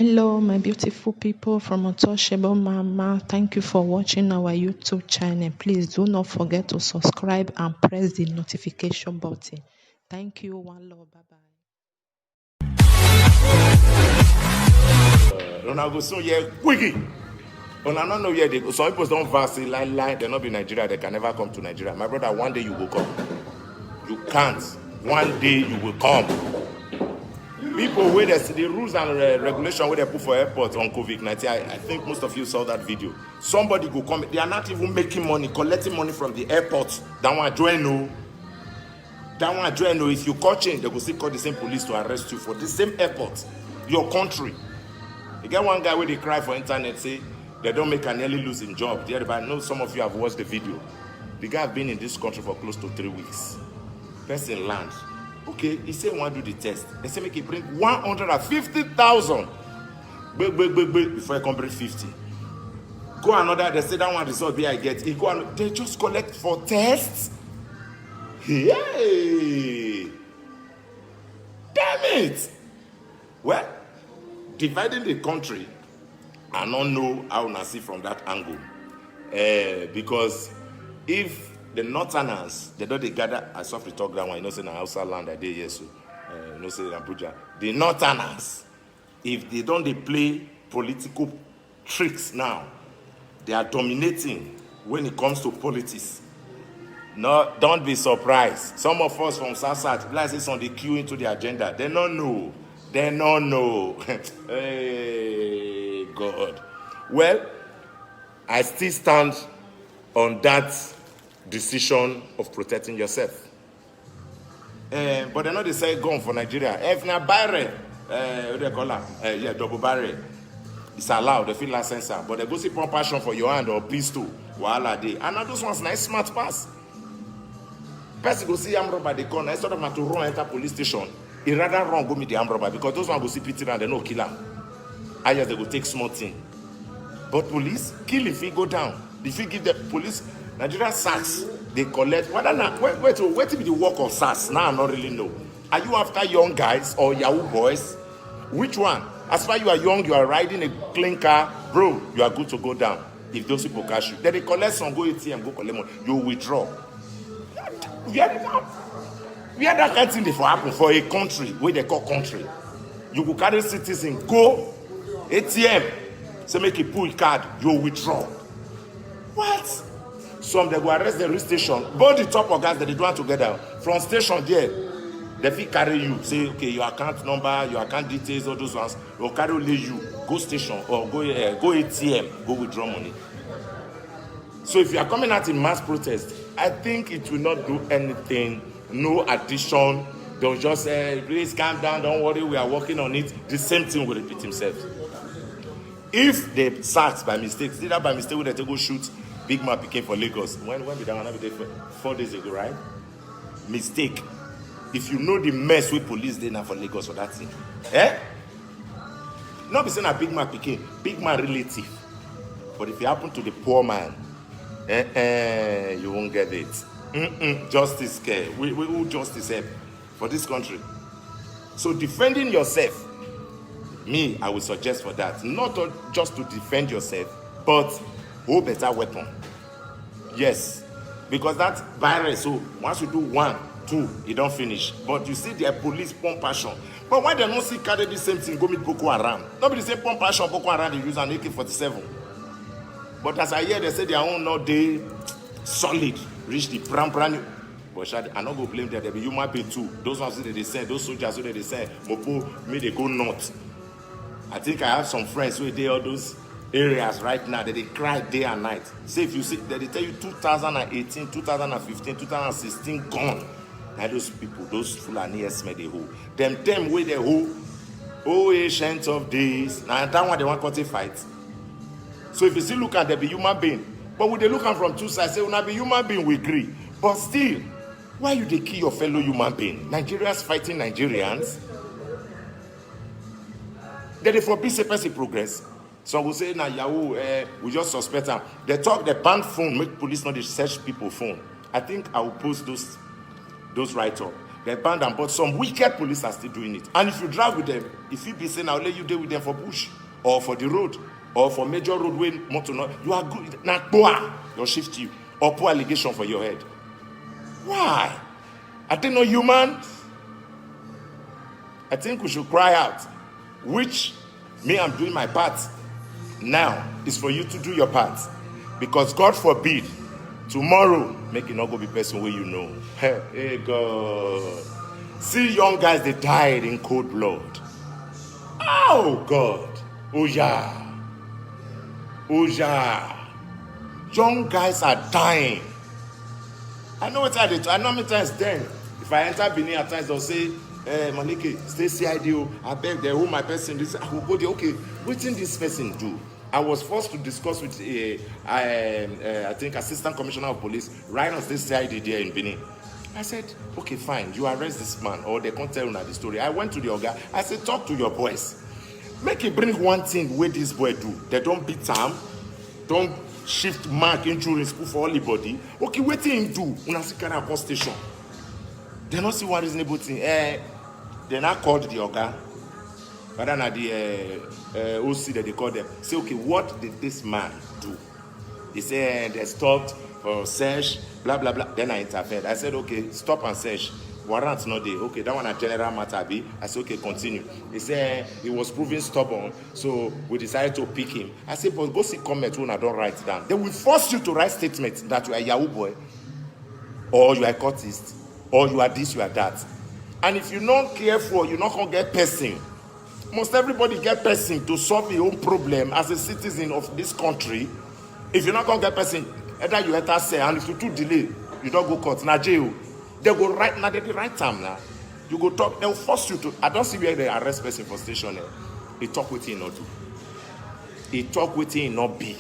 Hello, my beautiful people from Untouchable Mama. Thank you for watching our YouTube channel. Please do not forget to subscribe and press the notification button. Thank you. One love. Bye bye. Ronaldo so yeah, quickie. I don't know yet. Some people don't fast lie. They not be Nigeria. They can never come to Nigeria. My brother, one day you will come. You can't. One day you will come. People where the rules and regulation where they put for airports on COVID-19. I think most of you saw that video. Somebody go come. They are not even making money, collecting money from the airport. That one join no. That one join no. If you call change, they will still call the same police to arrest you for the same airport, your country. You get one guy where they cry for internet, say they don't make an early losing job. I know some of you have watched the video. The guy have been in this country for close to 3 weeks. Person land. Okay, he say want to do the test. They say make it bring 150,000. Before I come bring 50. Go another, they say that one result be I get. He go and they just collect for tests. Hey! Damn it! Well, dividing the country, I don't know how to see from that angle. Because if the northerners, they don't gather, I saw the talk that one, you know, say in Hausa land that day, yes, you know, say in Abuja. The northerners, if they don't they play political tricks now, they are dominating when it comes to politics. No, don't be surprised. Some of us from South, like it's on the queue into the agenda. They don't know. They don't know. Hey, God. Well, I still stand on that decision of protecting yourself. But they know they say gun for Nigeria. If na barrel, what do they call that? Double barrel. It's allowed, they feel license, but they go see pump passion for your hand or pistol. Wahala dey. And now those ones nice smart pass. Person go see arm robber they corner instead of to run enter police station. He rather run go meet the arm robber because those ones go see pity and they no kill him. I just they go take small thing. But police kill if he go down. If he give the police Nigeria SARS, they collect. Wait to be the work of SARS. Now I don't really know. Are you after young guys or Yahoo boys? Which one? As far as you are young, you are riding a clean car, bro, you are good to go down. If those people catch you, then they collect some, go ATM, go collect money, you withdraw. We are that kind of thing for happen for a country where they call country. You go carry citizen, go ATM, say make a pull card, you withdraw. What? Some they go arrest the police station, both the top of guys that they do it together from station there. They fit carry you, say okay, your account number, your account details, all those ones. They'll carry only you, go station or go ATM, go withdraw money. So if you are coming out in mass protest, I think it will not do anything. No addition. They'll just say, please calm down, don't worry, we are working on it. The same thing will repeat himself. If they sacked by mistake, did that by mistake when they go shoot Big Man Pikin for Lagos? When did that one be there? 4 days ago, right? Mistake. If you know the mess with police they now for Lagos for that thing. Not be saying a Big Man Pikin, Big Man relative. But if it happen to the poor man, you won't get it. Justice care. We will justice help for this country. So defending yourself, me, I would suggest for that. Not just to defend yourself, but hold better weapon. Yes. Because that virus, so once you do 1, 2, it don't finish. But you see their police pump passion. But why they don't see carry the same thing, go meet Boko Haram? Not be the same pump passion, Boko Haram, they use an AK-47. But as I hear, they say their own not they solid, reach the brand. But I not go blame them, they be human being too. Those ones that they say, those soldiers who they say, Mopo, may they go north. I think I have some friends who they all those areas right now that they cry day and night. Say if you see that they tell you 2018, 2015, 2016 gone. Now those people, those Fulani esme they hold. Them way they hold. Oh, ancient of days. Now that one they want to fight. So if you still look at them, be human being. But when they look at from two sides, say, when I be human being, we agree. But still, why you they kill your fellow human being? Nigerians fighting Nigerians. Then they forbid person progress. Some will say, nah, Yahoo, we just suspect them. They talk, the banned phone, make police not search people phone. I think I will post those write-up. They banned them, but some wicked police are still doing it. And if you drive with them, if you be saying, I'll let you deal with them for bush, or for the road, or for major roadway motor, you are good. Now, they'll shift you, or put allegation for your head. Why? Are they not human? I think we should cry out, which me, I'm doing my part. Now is for you to do your part. Because God forbid, tomorrow, make it not go be person where you know. Hey, God. See young guys, they died in cold blood. Oh, God. Oh, yeah. Oh, yeah. Young guys are dying. I know what I did. I know many times then, if I enter Benin at times, they'll say, Malike, stay CID. I beg, they hold my person. This, I will go there. Okay, what did this person do? I was forced to discuss with I think Assistant Commissioner of Police right on this CID there in Benin. I said, okay, fine, you arrest this man, or they can't tell you the story. I went to the Oga. I said, talk to your boys. Make it bring one thing where this boy do. They don't beat him, don't shift mark injury in school for everybody. Okay, what thing do? Una see kind of station. They don't see one reasonable thing. They not called the Oga. But then at the OC that they call them, say, okay, what did this man do? He said they stopped for search, blah, blah, blah. Then I interfered. I said, okay, stop and search. Warrant not there. Okay, that one a general matter be. I said, okay, continue. He said he was proving stubborn, so we decided to pick him. I said, but go see comment when I don't write down. They will force you to write statements that you are a Yahoo boy, or you are a cultist, or you are this, you are that. And if you're not careful, you're not going to get person. Most everybody get person to solve your own problem as a citizen of this country. If you're not going to get person, either you enter say, and if you too delay, you don't go court. Now jail. They go right now, they the right time now. You go talk, they'll force you to. I don't see where they arrest person for station. They talk with him not do. They talk with him not be.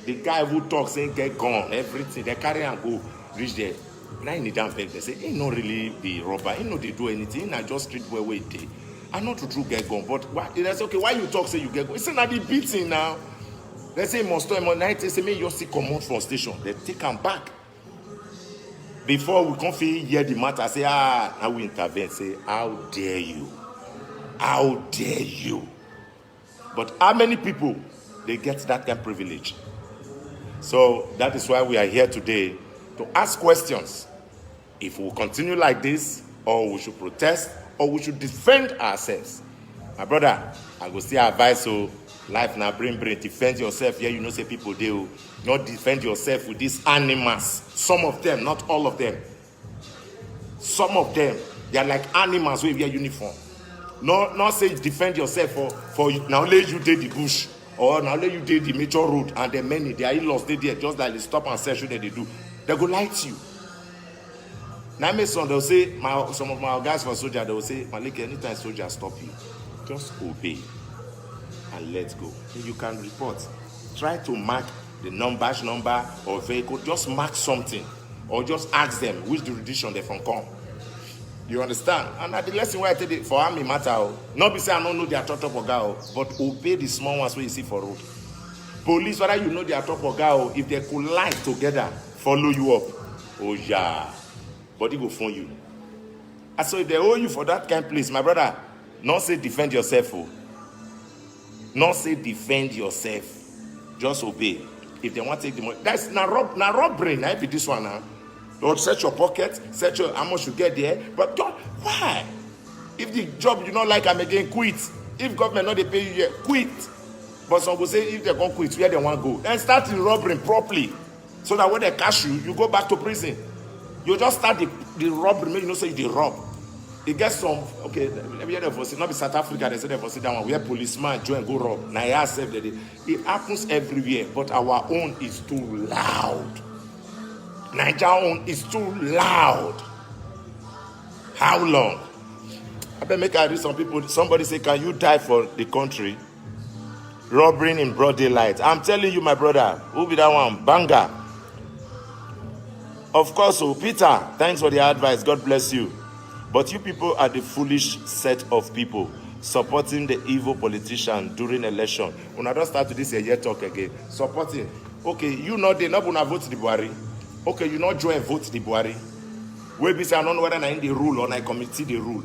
The guy who talks saying get gone, everything, they carry and go, reach there. Now in the damn bag, they say, he not really be robber, he not they do anything, he not just street where we dey. I know to true get gone, but why? That's okay. Why you talk say you get gone? It's not the beating now. They say must stop night. They say me you see come out from station. They take him back. Before we come hear the matter, say now we intervene. Say how dare you? How dare you? But how many people they get that kind of privilege? So that is why we are here today to ask questions. If we continue like this, or we should protest, or we should defend ourselves. My brother, I go still advise you, life now brain, defend yourself. Yeah, you know say people do. Not defend yourself with these animals. Some of them, not all of them. Some of them, they are like animals with their uniform. Not say defend yourself for now let you did the bush, or now let you did the major road, and the many, they are in-laws, they there, just like they stop and search what they do. They go lie to you. Now, they'll say, some of my guys for soldier, they will say, Malike, anytime soldier stop you, just obey and let go. Then you can report. Try to mark the number or vehicle. Just mark something, or just ask them which jurisdiction they from come. You understand? And the lesson where I tell you for army matter, not be say I don't know they are top of girl, but obey the small ones where you see for road. Police, whether you know they are top of girl, if they collide together, follow you up. Oh yeah. Body will phone you. And so if they owe you for that kind of place, my brother, not say defend yourself. Oh. Not say defend yourself. Just obey. If they want to take the money. That's not robbery. Now be this one now. Don't search your pocket, search your how much you get there. But don't, why? If the job you don't like, I'm again quit. If government not they pay you yet, quit. But some will say if they can't quit, where they want to go. Then start the robbery properly. So that when they catch you, you go back to prison. You just start the robbery, you know, say they rob. It gets some, okay, maybe they for not be South Africa, they say they for sit down where policeman join go rob. Now, it happens everywhere, but our own is too loud. Nigeria own is too loud. How long? I bet make I read some people, somebody say, can you die for the country? Robbing in broad daylight. I'm telling you, my brother, who be that one? Banger. Of course, so Peter, thanks for the advice. God bless you. But you people are the foolish set of people supporting the evil politician during election. When I don't start to this year talk again, supporting. Okay, you know they not gonna vote the Buhari. Okay, you not join vote the Buhari. Where be say I don't know whether I in the rule or I committee the rule.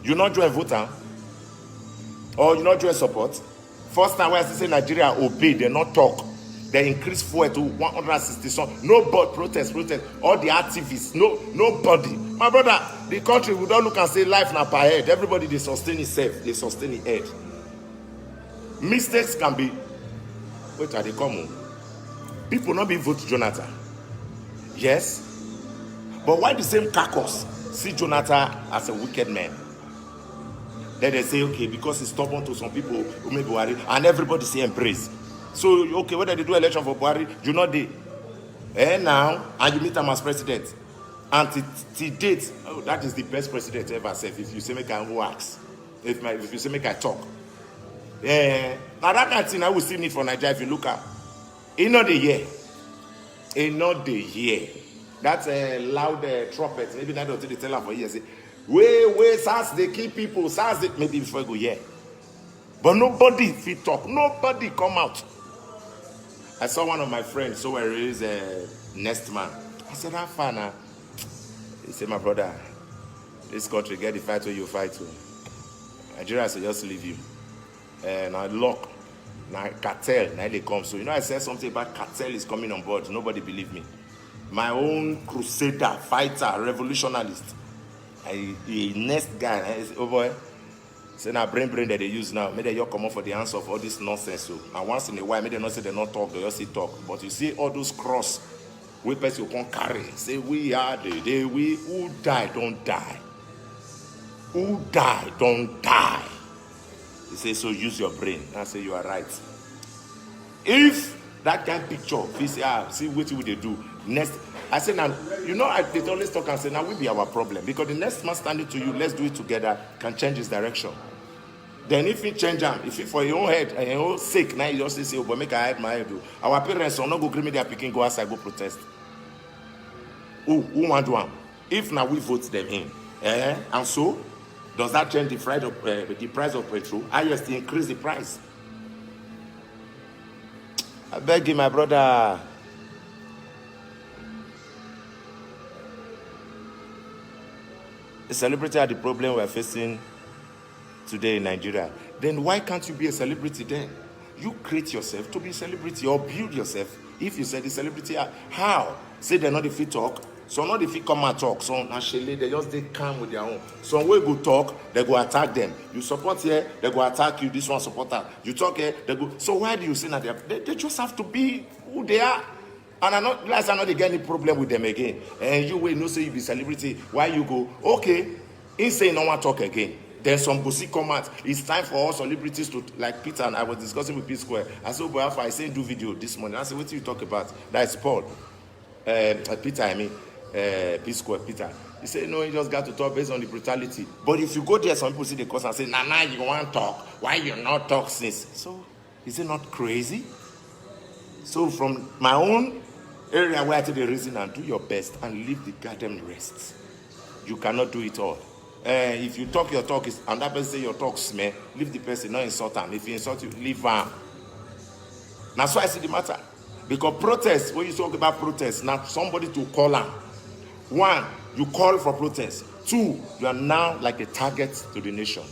You not join voter or you not join support. First time when I say Nigeria obey, they not talk. They increase fuel to 160 some. Nobody protest. All the activists, nobody. My brother, the country we don't look and say life now per head. Everybody they sustain itself, they sustain it head. Mistakes can be. Wait, are they coming? People not be vote Jonathan. Yes, but why the same caucus see Jonathan as a wicked man? Then they say, okay, because he's stubborn to some people who may Buhari, and everybody say embrace. So, okay, whether they do election for Buhari, you know they. Now, and you meet him as president. And till date, oh, that is the best president ever said. If you say make I wax, if you say make I talk. Now that kind of thing I will still need for Nigeria if you look at. In not the year. That's a loud trumpet. Maybe not until they tell her for years. Wait, SARS they kill people. SARS they, maybe before I go yeah. But nobody fit talk. Nobody come out. I saw one of my friends, so where is a nest man. I said, how far now? He said, my brother, this country get the fight where you fight to. Nigeria will just leave you. Now lock, now cartel, now they come. So you know I said something about cartel is coming on board. Nobody believe me. My own crusader, fighter, revolutionalist. A next guy, I say, oh boy. Say now brain that they use now. Maybe you come up for the answer of all this nonsense. So and once in a while, maybe they not say they not talk, they just say talk. But you see all those cross, we person you can't carry. Say we are the day we who die don't die. Who die don't die. They say so use your brain. I say you are right. If that kind of picture, see what will they do next. I say now, you know, they always talk and say now will be our problem because the next man standing to you, let's do it together, can change his direction. Then if he change them, if he for your own head and your own sake, now you just say, oh, but make I hide my head. Our parents will not go green me their picking, go outside, go protest. Who want one? If now we vote them in, and so does that change the price of petrol? I just increase the price. I beg you, my brother. A celebrity are the problem we're facing today in Nigeria. Then why can't you be a celebrity then? You create yourself to be a celebrity or build yourself. If you say the celebrity, how? Say they're not the fit talk. So not if you come and talk. So naturally they just they come with their own. Some way go talk, they go attack them. You support here, they go attack you. This one supporter. You talk here, they go. So why do you say that they just have to be who they are? And I'm not they get any problem with them again. And you will not say you be celebrity. Why you go? Okay, he say no one talk again. Then some go see comment. It's time for all celebrities to like Peter and I was discussing with P Square. I said, well, I said do video this morning. I said, what do you talk about? That's Paul. Peter, I mean P Square, Peter. He said, no, he just got to talk based on the brutality. But if you go there, some people see the cause and say, nah, you want to talk. Why you not talk since? So is it not crazy? So from my own area where I take the reason and do your best and leave the goddamn rest. You cannot do it all. If you talk your talk is and that person say your talk smell, leave the person, not insult him. If you insult you, leave him. That's why I see the matter. Because protest, when you talk about protest, now somebody to call him. One, you call for protest. Two, you are now like a target to the nation.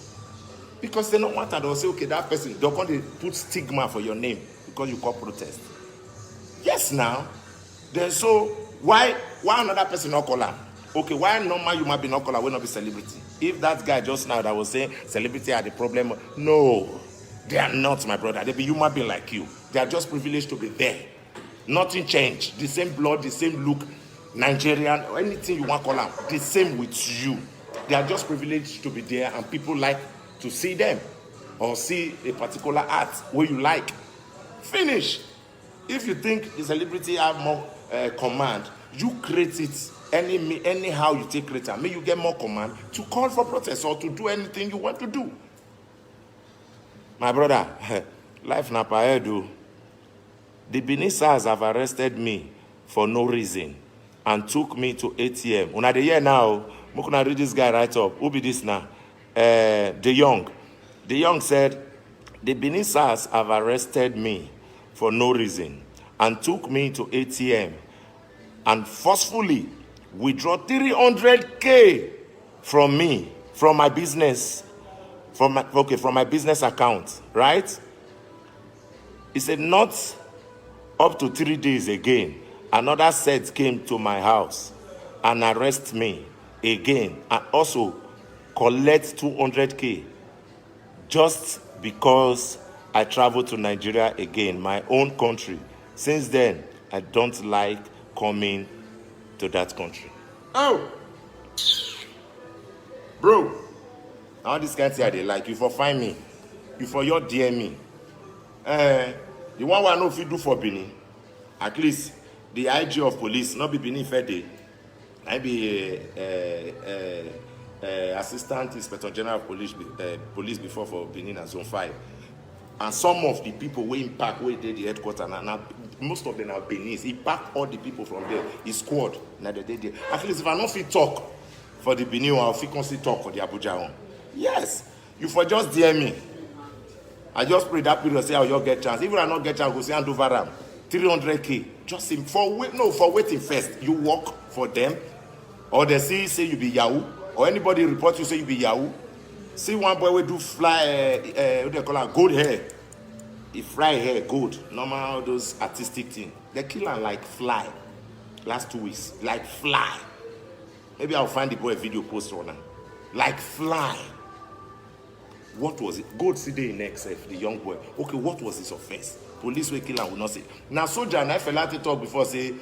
Because they don't want that. They'll say, okay, that person, they're going to put stigma for your name because you call protest. Yes, now. Then so why another person not call her? Okay, why normal you might be not call her will not be celebrity? If that guy just now that was saying celebrity are the problem, no, they are not, my brother. They be human being like you. They are just privileged to be there. Nothing changed. The same blood, the same look, Nigerian, anything you want to call them, the same with you. They are just privileged to be there, and people like to see them or see a particular art where you like. Finish. If you think the celebrity have more command, you create it anyhow you take creator. May you get more command to call for protest or to do anything you want to do. My brother, life na paedo. The Benin SARS have arrested me for no reason and took me to ATM. Una the year now, I'm gonna read this guy right up. Who be this now? De Young. De Young said, the Benin SARS have arrested me for no reason and took me to ATM and forcefully withdraw 300K from me, from my business, from my business account, right? He said, not up to 3 days again, another set came to my house and arrest me again and also collect 200K just because I traveled to Nigeria again, my own country. Since then, I don't like coming to that country. Oh! Bro, now this kind of thing they like. You for find me. You for your DM me. The one I know if you do for Benin, at least the IG of police, not be Benin Fede. I be Assistant Inspector General of Police before for Benin and Zone 5. And some of the people were impact where they the headquarters and most of them are Benin. He packed all the people from there. His squad. Now they did. At least if I don't fit talk for the Benin one, I'll fit constantly talk for the Abuja one. Yes. You for just DM me. I just pray that period say I'll get chance. Even I not get chance, go say and do varam. 300K. Just for waiting first. You work for them. Or they say you be Yahoo. Or anybody report you say you be Yahoo. See one boy we do fly what they call it, gold hair. He fry hair, gold. Normal those artistic things. They kill him like fly. Last 2 weeks. Like fly. Maybe I'll find the boy a video post on him. Like fly. What was it? Gold see in XF, the young boy. Okay, what was his offense? Police will kill him will not say. Now soldier, and I fell to talk before say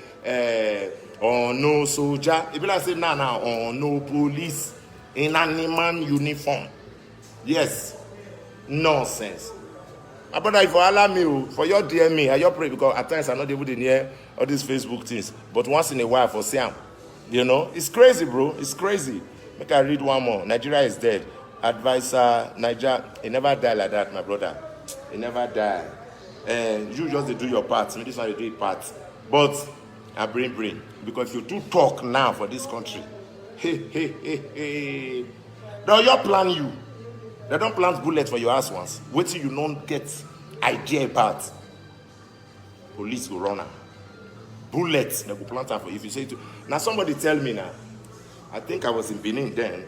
oh no soldier. If I say nah, oh no police in animal uniform. Yes. Nonsense. But if you allow me, for your DM me, I your pray because at times I'm not able to hear all these Facebook things. But once in a while for Sam, you know, it's crazy, bro. It's crazy. Make I read one more. Nigeria is dead. Advisor, Niger, he never died like that, my brother. He never died. And you just do your part. This one you do your part. But I bring. Because if you do talk now for this country, hey. Now you plan you. They don't plant bullets for your ass once. Wait till you don't get idea about. Police will run out. Bullets, they will plant them for you. If you say to now somebody tell me now, I think I was in Benin then.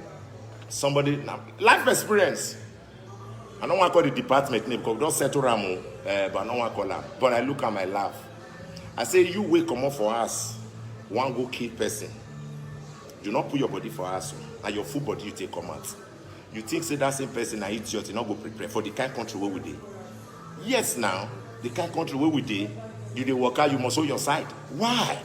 Somebody now life experience. I don't want to call the department name because we don't settle Ramo, but I don't want to call them. But I look at my laugh. I say you wake come up for us. One go kill person. Do not put your body for us. And your full body you take come out. You think say that same person I idiot, you not go prepare for the kind of country where we dey. Yes now, the kind of country where we dey, you dey work out, you must hold your side. Why?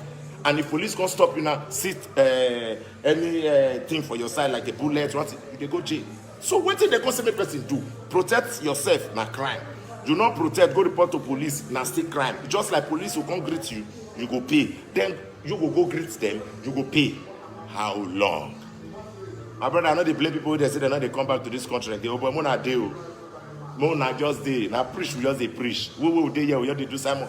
And if police can't stop you now, sit any thing for your side like a bullet, you dey go jail. So what did the consummate person do? Protect yourself, na crime. Do not protect, go report to police, na still crime. Just like police will come greet you, you go pay. Then you go greet them, you go pay. How long? My brother, I know they blame people, they say they know they come back to this country. They open Mona Deo. Mona just day. Now preach, we just they preach. We will day here, we just do Simon.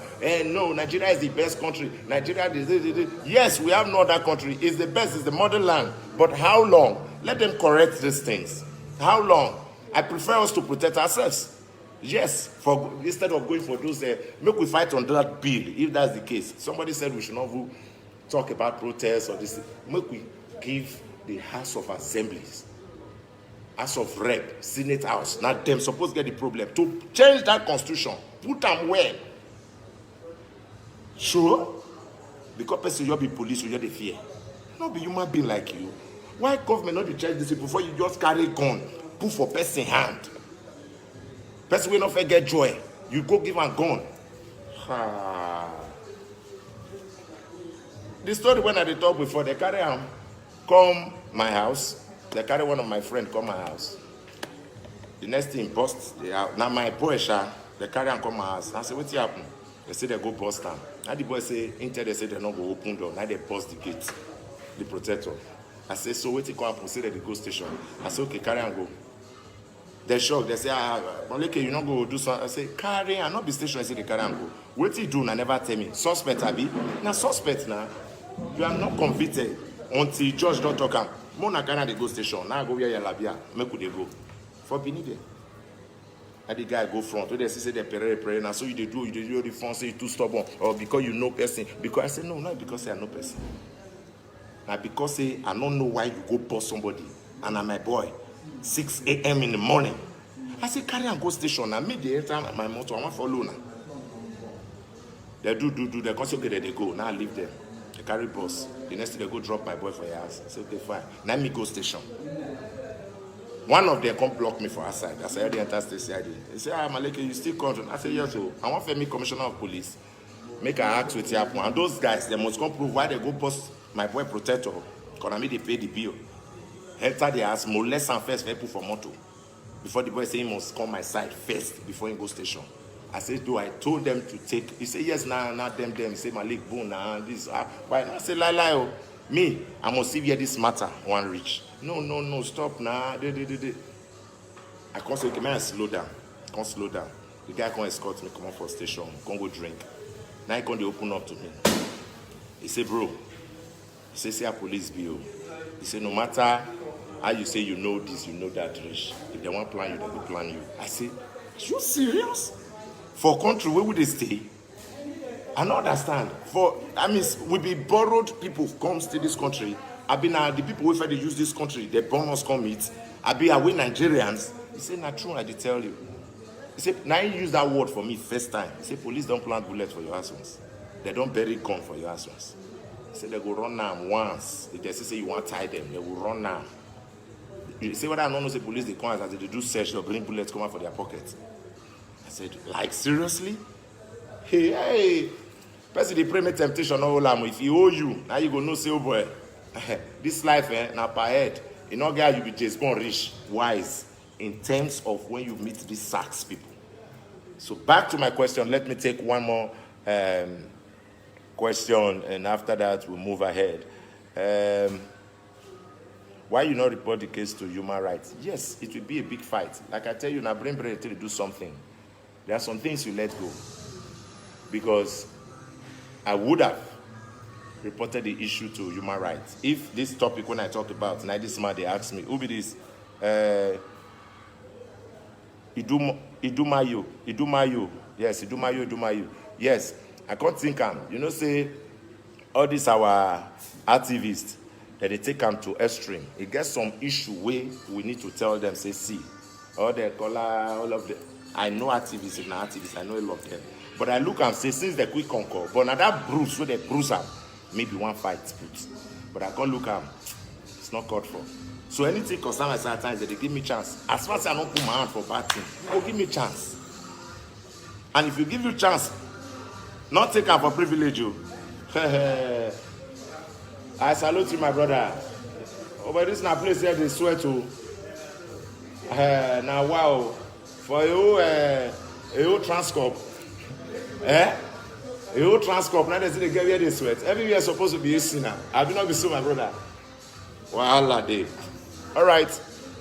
No, Nigeria is the best country. Nigeria is yes, we have no other country. It's the best, it's the motherland. But how long? Let them correct these things. How long? I prefer us to protect ourselves. Yes, for instead of going for those, make we fight on that bill, if that's the case. Somebody said we should not talk about protests or this. Make we give the House of Assemblies, House of Rep, Senate House, now them supposed to get the problem. To change that constitution, put them where? Sure? Because person you be police, you the fear. Not be human being like you. Why government not to change this before you just carry gun, put for person hand? Person will not forget joy. You go give a gun. The story when I did talk before, they carry him. Come my house. They carry one of my friends come my house. The next thing bust. Now my boy they carry him come my house. I say, what's happened? They say they go bust him. Now the boy say, until they say they not go open door. Now they bust the gate, the protector. I say, so wait till come and say that they go station. I say, okay, carry and go. They shocked. They say, Maleke, you not go do something. I say, carry and not be station. I say, they carry and go. What till do? Now never tell me. Suspect, Abi. Now suspect now. You are not convicted. Until judge don't talk am. Mona Ghana they go station. Now I go where Yalabia. Make they go. For Benin there. And the guy go front. So they say they pray. Now so you do the phone say you too stubborn. Or because you know person. Because I say no, not because I know person. Now because say I don't know why you go bust somebody, and I'm my boy, 6 a.m. in the morning. I say carry and go station. I made the enter my motor. I want to follow now. They do. They come say okay, there they go. Now I leave them. They carry bus. The next day they go drop my boy for your house. I say okay, fine. Now me go station. One of them come block me for outside. I said, I enter station. They say, Maleke, you still come? I say, yes, so I want to meet commissioner of police. Make an act with you. And those guys, they must come prove why they go bust my boy protector. Because I mean, they pay the bill. Enter the house, molest and first, put for motor. Before the boy say he must come my side first before he go station. I said, do I told them to take? He said, yes, nah, them. He said, Malik, boom, nah, this. Why? I said, lie. Me, I must see where this matter one reach. No, stop now. I can't say, okay, man, slow down. Can't slow down. The guy can't escort me, come on for station, can't go drink. Now he can't open up to me. He said, bro, he said, see a police bill. He said, no matter how you say you know this, you know that, Rich. If they want to plan you, they will plan you. I say, are you serious? For country, where would they stay? I don't understand. We be borrowed people comes to this country. The people who they use this country, the bonus come it. Away Nigerians. He said, not true, I did tell you. He said, now you use that word for me first time. He said, police don't plant bullets for your husbands. They don't bury gun for your husbands. He said, they go run now once. If they say you want to tie them, they will run now. You say, what I don't know, say police, they come as they do search, they'll bring bullets come out for their pockets. I said, like, seriously? Hey. Person, they pray me temptation, no lamb. If he owe you, now you go no say, oh boy. This life, now per head. You know, guy, you be just born rich, wise, in terms of when you meet these sacks people. So back to my question. Let me take one more question, and after that, we'll move ahead. Why you not report the case to human rights? Yes, it will be a big fight. Like I tell you, now brain to do something. There are some things you let go. Because I would have reported the issue to human rights. If this topic, when I talked about, now this man, they asked me, who be this? Idumayo. Yes, Idumayo. Yes, I can't think him. You know, say, all these our activists, that they take them to extreme. It gets some issue where we need to tell them, say, see, all the color, all of the, I know activists, I know a lot of them. But I look and say, since they quick conquer, but now that bruise, where they bruise them, maybe one fight put. But I can't look at them. It's not called for. So anything concern myself at times, they give me chance. As far as I don't put my hand for bad thing, oh, give me chance. And if you give you chance, not take her for privilege, you. I salute you, my brother. Oh, but this is not a place where they swear to. Now, wow. For you, Transcorp. You Transcorp, now they say they get where they sweat. Everywhere is supposed to be a sinner. I do not be so, my brother. Wallah, Dave. All right.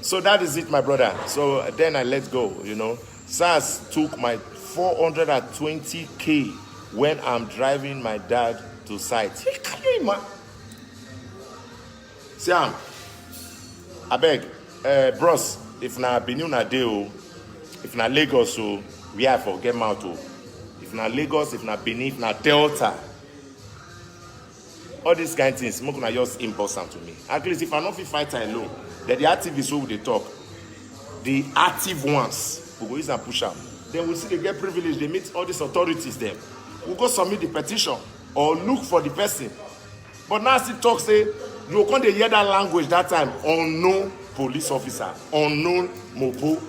So that is it, my brother. So then I let go, you know. SARS took my 420K when I'm driving my dad to site. Hey, can you imagine? Siam, I beg, bros, if na Benin na Deo, if na Lagos, so we have for get out. If na Lagos, if na Benin, if na Delta, all these kind of things, smoke na just important to me. At least if I don't feel fight alone, then the activists who they talk, the active ones, we go use and push out. Then we see they get privilege, they meet all these authorities then. We go submit the petition or look for the person. But now still talk say, you can't hear that language that time. Unknown police officer, unknown mopo,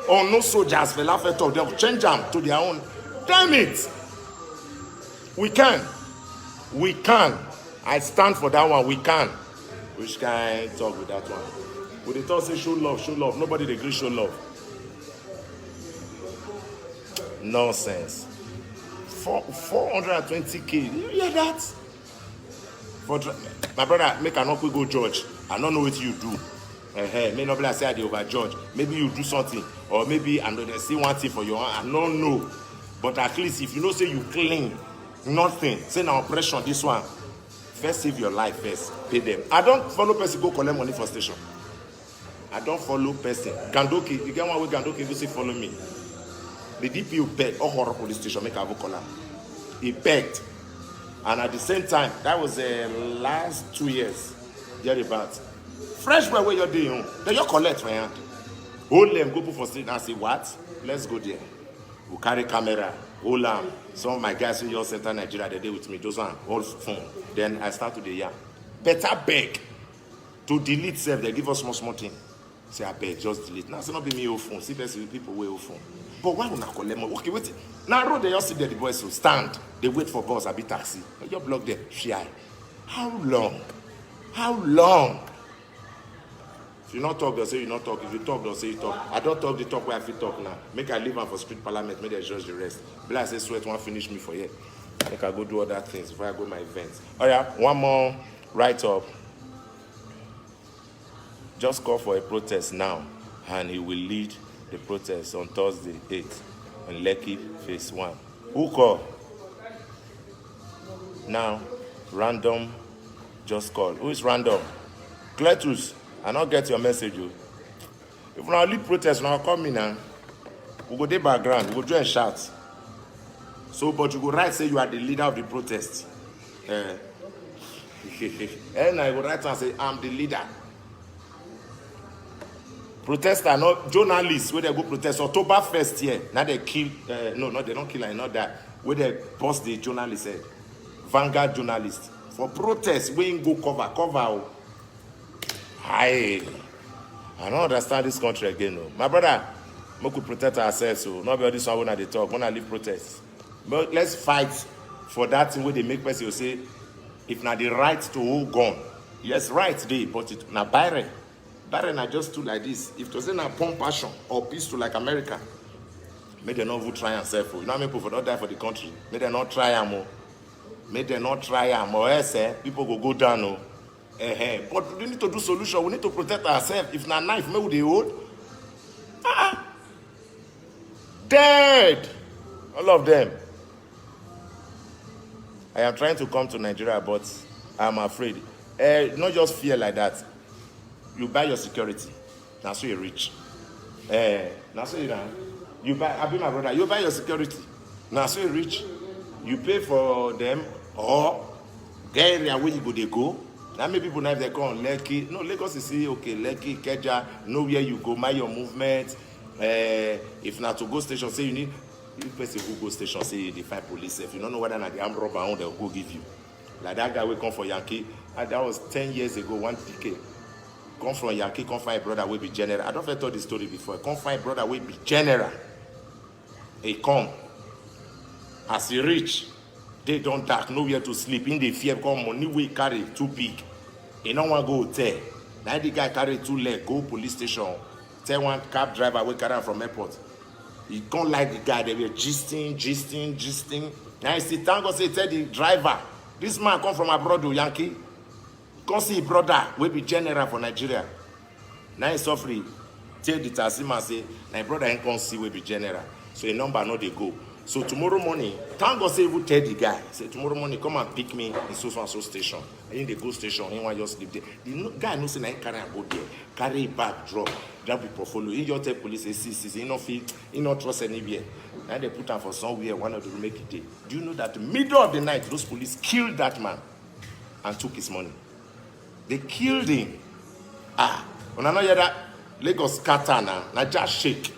unknown soldiers, they'll change them to their own. Damn it! We can. I stand for that one. We can. Which kind talk with that one? With the talk say show love. Nobody agree show love. Nonsense. 420K. You hear that? My brother, make an uncle go judge. I don't know what you do. May not be like say I over judge. Maybe you do something, or maybe they say one thing for your own. I don't know. But at least if you know say you clean, nothing. Say now oppression this one. First save your life first. Pay them. I don't follow person go collect money for station. I don't follow person. Gandoki, you get one way Gandoki you say follow me. The DPO begged or horror police station make a call. He begged. And at the same time, that was the last 2 years, thereabouts. Fresh boy, where you're doing, then you collect my hand. Hold them, go put for street and say, what? Let's go there. We carry camera, hold them. Some of my guys who just enter Nigeria, they with me, those one, hold phone. Then I start to the yarn. Better beg. To delete self, they give us small thing. Say, I beg, just delete. Now, it's not be me old phone. See, people with old phone. But why would I collect more? Okay, wait. Now, road, they just sit there, the boys will stand. They wait for bus, I be taxi. You block them. Shy. How long? How long? If you not talk, they'll say you not talk. If you talk, they'll say you talk. I don't talk the talk where I feel talk now. Make I leave am for street parliament, make they judge the rest. But I say sweat won't finish me for here. Make I go do other things before I go my events. Oh yeah, one more write-up. Just call for a protest now, and he will lead the protest on Thursday 8th on Lekki Phase 1. Who call? Now, random just call. Who is random? Cletus, I not get your message. You. If we lead protest, now call me now. We go to the background, we go join shout. So, but you go write, say you are the leader of the protest. And I go write and say, I'm the leader. Protester, not journalists, where they go protest. October 1st here, now they kill, no, they don't kill, I know that. Where they bust the journalists, Vanguard journalists. For protest, we go cover. I don't understand this country again. No. My brother, we could protect ourselves. So not be all this one when they talk, when I leave protest. But let's fight for that thing where they make person say, if not the right to hold gun. Yes, right there, but it na Byron. Byron are just two like this. If to say na pump passion or peaceful like America, may they not even try and self. You know how many people don't die for the country? May they not try more. May they not try or else people go down. No. But we need to do solution. We need to protect ourselves. If not knife, maybe they hold. Dead. All of them. I am trying to come to Nigeria, but I'm afraid. Not just fear like that. You buy your security. Now so you're rich. Now so you buy, I be my brother, you buy your security. Now so you're rich. You pay for them or get area where you go, they go. Now many people now if they come Lekki. No, Lagos is say, okay, Lekki, Keja, know where you go, mind your movement. If not to go station, say you need, you person who go station, say they find police. If you don't know whether not the armed robber on, they'll go give you. Like that guy will come for Yankee. And that was 10 years ago, 1 DK. Come from Yankee, come find a brother will be general. I don't ever told this story before. Come find a brother will be general. He come. As he reach, they don't dark, nowhere to sleep. In the fear, come money we carry too big. He don't want to go hotel. Now the guy carry 2 legs, go police station. Tell one cab driver we carry him from airport. He don't like the guy. They were gisting. Now he see thank God say tell the driver, this man come from abroad to Yankee. Come see his brother will be general for Nigeria. Now he's suffering. Tell the taxi man say, my brother ain't come see will be general. So a number no they go. So tomorrow morning, thank God say will tell the guy. Say tomorrow morning come and pick me in so and so station. And in the go station, he want just sleep there. The guy knows say I carry and go there. Carry it back, drop the portfolio. He just tell police say see, he not feel, he not trust anywhere. Now they put him for somewhere, one of them make it day. Do you know that the middle of the night, those police killed that man and took his money? They killed him. When I know that Lagos scatter now just shake.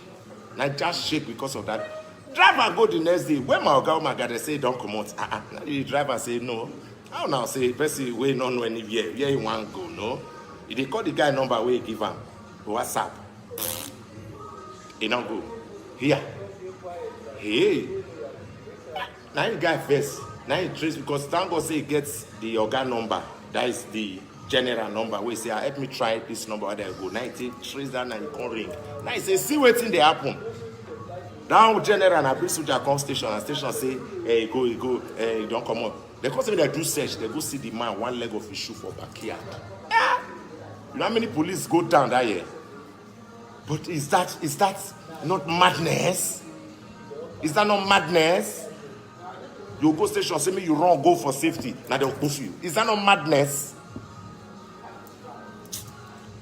Now just shake because of that. Driver go the next day. When my God, they say don't come out. Now the driver say no. How now say person we don't know anywhere. Where he want go, no? If they call the guy number where he give him. WhatsApp. He don't go. Here. Hey. Now the guy first. Now he trace because thank God say he gets the organ number. That is the general number. We say, help me try this number where they go. Now he trace that and he can ring. Now he say, see what thing they happen. Now general and I bring soldier come station and station say, hey, go, hey, don't come up. They come say they do search, they go see the man, one leg of his shoe for backyard. You know how many police go down that year? But is that not madness? Is that not madness? You go station, say me you run, go for safety. Now they'll push you. Is that not madness?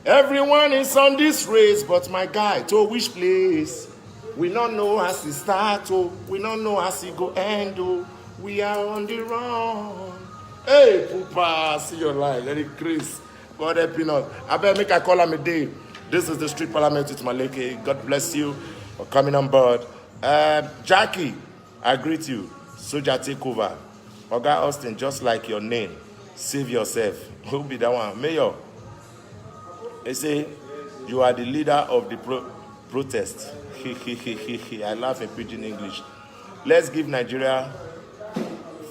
Everyone is on this race, but my guy, to which place? We don't know as he start, we don't know as he go end. We are on the run. Hey, Poopa, see your life. Let it Chris. God helping us. I better make a call on a day. This is the Street Parliament with Maleke. God bless you for coming on board. Jackie, I greet you. Soldier Takeover. Oga Austin, just like your name. Save yourself. Who'll be that one? Mayor. They say, you are the leader of the protest. I laugh in pidgin English. Let's give Nigeria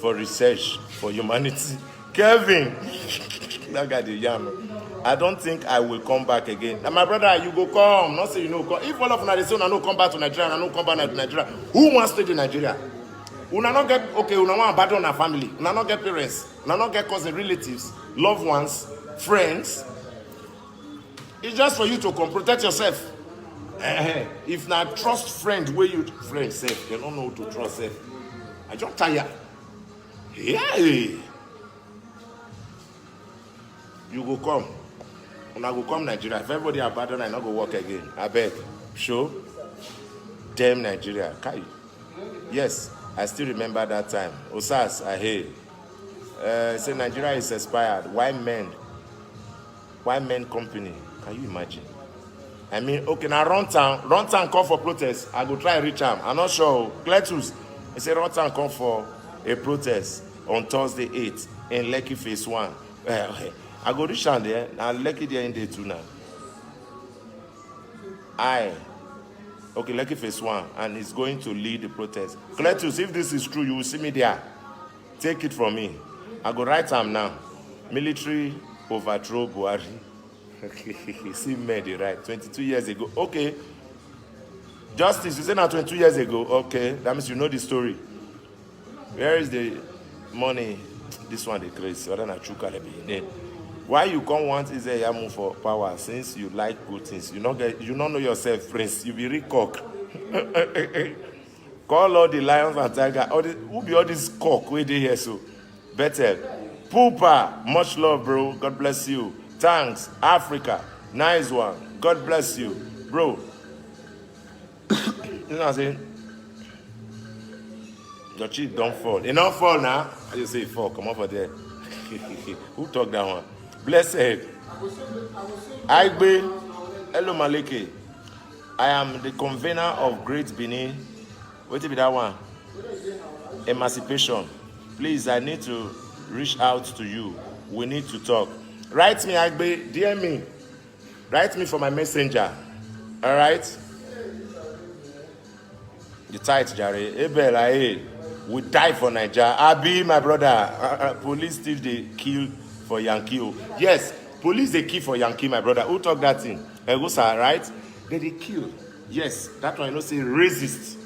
for research, for humanity. Kevin, that guy the yam. I don't think I will come back again. Now, my brother, you go come. Not say you know come. If all of you say I no come back to Nigeria, I no come back to Nigeria. Who wants to stay in Nigeria? Una not get okay. Una want abandon our family. Una not get parents. Una not get cousin, relatives, loved ones, friends. It's just for you to come protect yourself. If not trust friend, where you friend safe, they don't know how to trust safe. I just tired. Yeah. You go come. When I go come Nigeria, if everybody abandon, I not go work again. I beg. Show. Damn Nigeria. Kai. Yes, I still remember that time. Osas, I hear. Say Nigeria is expired. Why men company? Can you imagine? I mean, okay, now run town call for protest. I go try reach him. I'm not sure. Cletus, he say run town come for a protest on Thursday 8th in Lekki Phase 1. I go reach him there. Now Lekki there in day 2 now. Okay, Lekki Phase 1, and he's going to lead the protest. Cletus, if this is true, you will see me there. Take it from me. I go write him now. Military overthrow Buhari. See men they right 22 years ago. Okay. Justice, you say now 22 years ago. Okay. That means you know the story. Where is the money? This one they crazy. Why you come want is a yamu for power since you like good things? You don't know yourself, Prince. You be recock. Call all the lions and tiger. Who be all this cock where they here so? Better. Poopa, much love, bro. God bless you. Thanks, Africa. Nice one. God bless you, bro. You know what I'm saying? Your cheek don't fall. It don't fall now. I just say fall. Come over there. Who talk that one? Blessed. Aigbe. Hello, Maleke. I am the convener of Great Benin. Wait be that one. Emancipation. Please, I need to reach out to you. We need to talk. Write me, Agbe, DM me. Write me for my messenger. All right? The tight, Jerry. Ebel, we die for Nigeria. Abi, my brother. Police still they kill for Yankee. Yes, police they kill for Yankee, my brother. Who talk that thing? Egusa, right? They kill. Yes, that one I know say resist.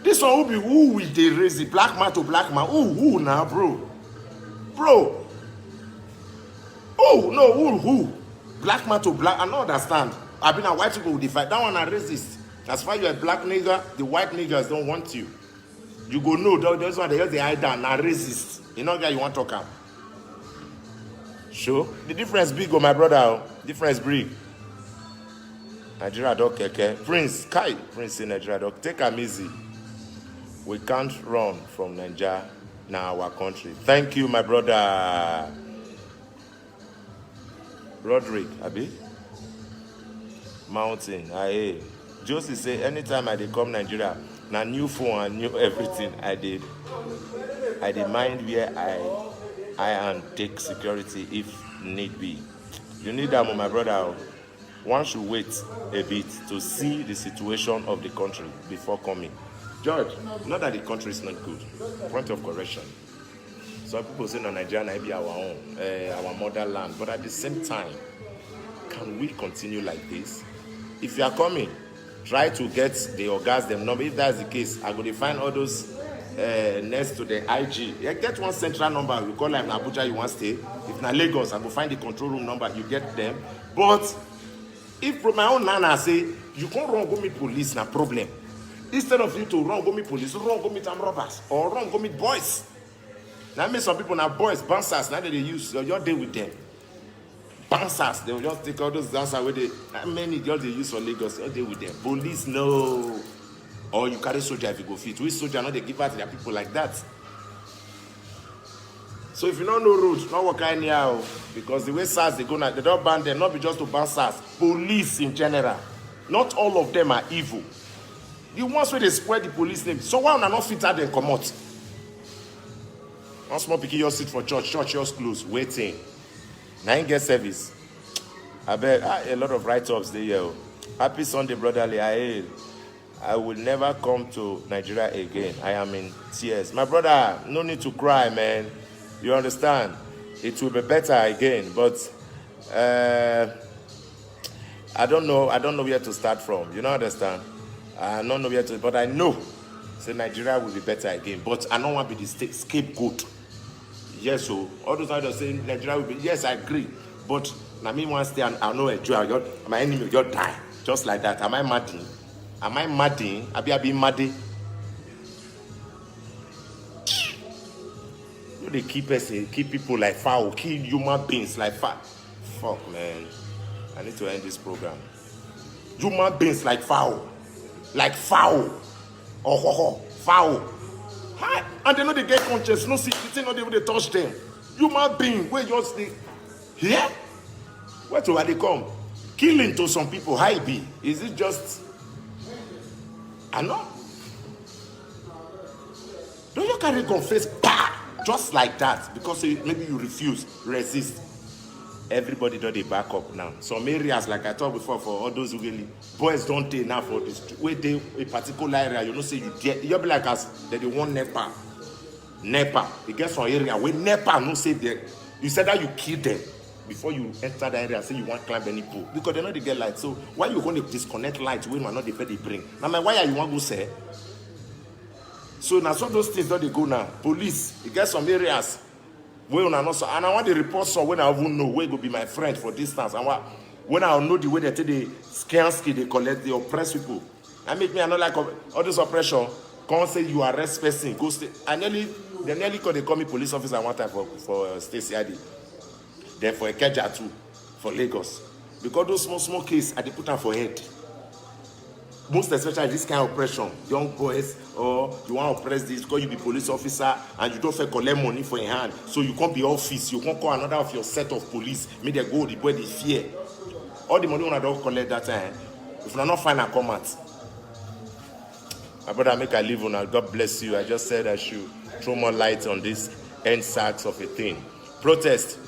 This one will be who will they resist? Black man to black man. Who now, bro? Bro. Oh, no, who? Black man to black, I don't understand. I've been a white people who defy. That one I resist. As far as you're a black nigger, the white niggers don't want you. You go, no, those one they just hide down, I resist. You know, guy, you want to come. Sure. The difference big, oh, my brother. Difference big. Nigeria dog keke. Prince in Nigeria dog. Take them easy. We can't run from Nigeria, now our country. Thank you, my brother. Roderick, Abi? Mountain, aye. Josie say, anytime I come Nigeria, na new phone and new everything I did mind where I am take security if need be. You need that, my brother. One should wait a bit to see the situation of the country before coming. George, not that the country is not good. Point of correction. Some people say Nigeria might be our own, our motherland. But at the same time, can we continue like this? If you are coming, try to get the orgasm number. If that's the case, I'm going to find all those next to the IG. Yeah, get one central number. We call like Abuja, you want to stay. If na Lagos, I go find the control room number. You get them. But if my own nana say, you can't run go meet police, na problem. Instead of you to run go meet police, run go meet armed robbers or run go meet boys. Now, I mean, some people now boys, bouncers, now they use, you're there with them. Bouncers, they will just take all those dancers where they, how many girls they use for Lagos, you're there with them. Police, no. Or you carry soldier if you go fit. Which soldier, not they give out to their people like that. So if you don't know route, not work anyhow. Because the way SARS they go now, they don't ban them, not be just to ban SARS. Police in general. Not all of them are evil. The ones where they spread the police name. So why not fit out and come out? One small picky just sit for church just close, waiting. Now you get service. I bet a lot of write-ups there. Happy Sunday, brotherly. I will never come to Nigeria again. I am in tears. My brother, no need to cry, man. You understand? It will be better again, but I don't know where to start from. You know, understand? I don't know where to, but I know, say Nigeria will be better again. But I don't want to be the scapegoat. Yes, so all those others saying Nigeria will be. Yes, I agree. But now me once day I know a joy. My enemy will die just like that. Am I madding? Am I madding? I be madding. They keep people like foul, kill human beings like foul. Fuck, man. I need to end this program. Human beings like foul. Like foul. Oh, foul. Hi. And they know they get conscious. No security, not even they touch them. Human being, where you just here? Where to where they come? Killing to some people, how it be? Is it just I know? Don't you carry gun face? Just like that, because maybe you refuse, resist. Everybody do they back up now. Some areas, like I talked before, for all those who really boys don't take now for this. Where they a particular area, you know, say you'll be like us that they want NEPA. NEPA. It gets some area where NEPA no say there. You said that you kill them before you enter the area. Say you want to climb any pool because they know they get light. So why you going to disconnect light when not the pay they bring? Now, why are you want to go say? So now some those things that they go now. Police, you get some areas where una not so, and I want the report so when I even know where go be my friend for distance. And when I know the way they take the scansky, they collect, they oppress people. And make me I not like all this oppression. Can't say you arrest person, go stay. They nearly call me police officer one time for Stacey ID. Then for Ikeja too, for Lagos. Because those small cases, I they put them for head. Most especially this kind of oppression, young boys, or you want to oppress this because you be police officer and you don't feel collect money for your hand. So you can't be office, you can't call another of your set of police, make them go the boy they fear. All the money when I don't collect that time, if I not find a comment. My brother make I live on. God bless you. I just said I should throw more light on this end sacks of a thing. Protest.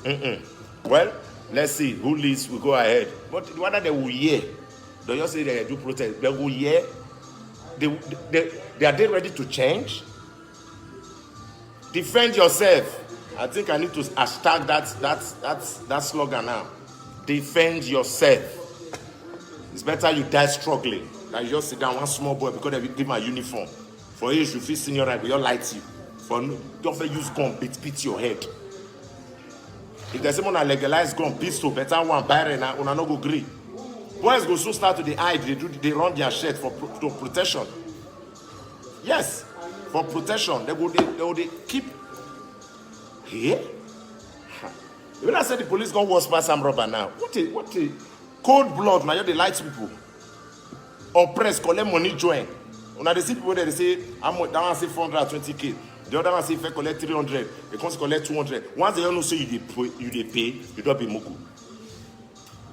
Well, let's see who leads. We go ahead. But whether they will hear. Don't you say they do protest? They will hear. They are they ready to change? Defend yourself. I think I need to hashtag that slogan now. Defend yourself. It's better you die struggling than you just sit down one small boy because they will give my uniform. For you, you feel senior right, but you light you. For don't use gun, beat your head. If there's someone that legalize gun, pistol, better one buy it now, una no go agree. Boys go soon start to the hide. They run their shirt for protection. Yes, for protection. They keep here. Even I said the police gone worse by some robber now. What a cold blood. Now they light people. Oppress, collect money, join. When they see people there, they say, that one say 420K. The other one say if I collect 300, they can't collect 200. Once they don't say you pay, you don't be mugu.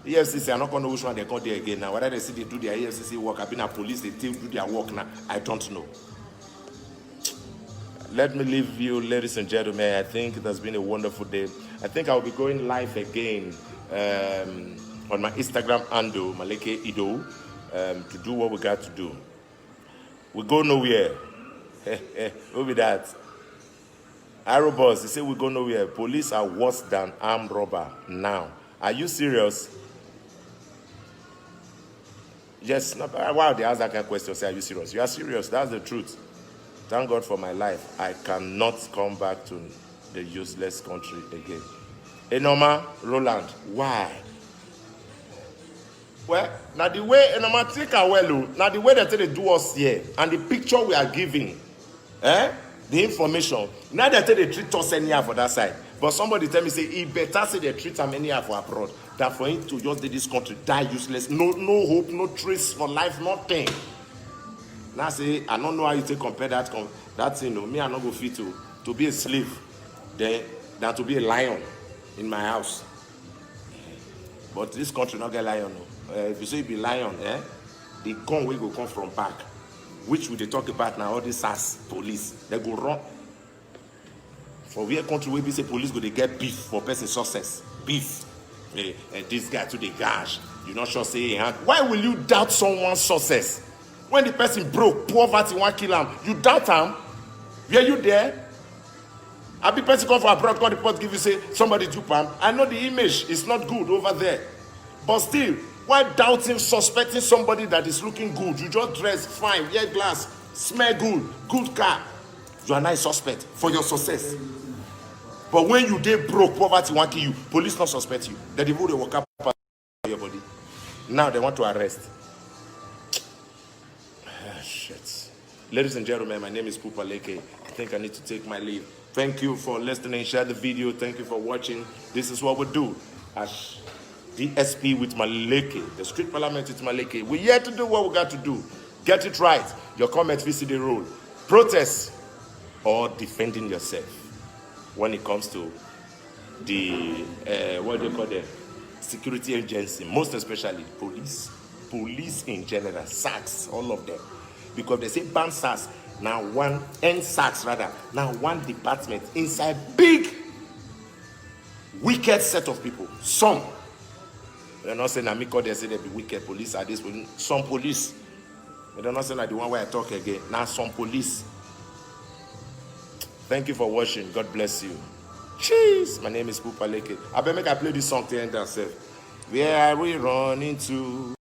EFCC are not going to know which one they call there again now. Whether they see they do their EFCC work, I've been a police, they still do their work now. I don't know. Let me leave you, ladies and gentlemen. I think it has been a wonderful day. I think I'll be going live again on my Instagram handle, Maleke Ido, to do what we got to do. We go nowhere. Who be that? Aerobus, they say we go nowhere. Police are worse than armed robber now. Are you serious? Yes. No, wow, they ask that kind of question. Say, are you serious? You are serious. That's the truth. Thank God for my life. I cannot come back to the useless country again. Enoma Roland, why? Well, now the way Enoma take well, now the way that they do us here, and the picture we are giving, the information, now that they treat us anyhow for that side. But somebody tell me, say, it better say they treat them anyhow for abroad than for him to just do this country, die useless, no hope, no trace for life, nothing. Now say, I don't know how you take compare that thing, me, I not go fit to be a slave. Then than to be a lion in my house. But this country not get lion. If you say you be lion, the gun will go come from back, which we dey talk about now. All these SARS police, they go run. For where country where we say police go, they get beef for person success. Beef. And this guy to the gash. You not sure say why will you doubt someone's success? When the person broke, poverty won't kill him. You doubt him? Were you there? A big person come from abroad, call the report, give you say somebody dupe him. I know the image is not good over there. But still, why doubting, suspecting somebody that is looking good? You just dress fine, wear glass, smell good, good car. You are not a suspect for your success. But when you dey broke, poverty won't kill you. Police not suspect you. They will walk up your body. Now they want to arrest. Shit. Ladies and gentlemen, my name is Pupa Leke. I think I need to take my leave. Thank you for listening. Share the video. Thank you for watching. This is what we do as DSP with Maleke, the street parliament with Maleke. We're here to do what we got to do. Get it right. Your comments, visit the role. Protest or defending yourself when it comes to the, what do you call them? Security agency, most especially police. Police in general, SACS, all of them. Because they say ban SACS, now one, and SACS rather, now one department inside big, wicked set of people. Some. They're not saying that me call they say they be wicked police are this police. Some police. They're not saying that the one where I talk again. Now some police. Thank you for watching. God bless you. Cheese. My name is Pupa Leke. I better make I play this song to end ourselves. Where are we running to?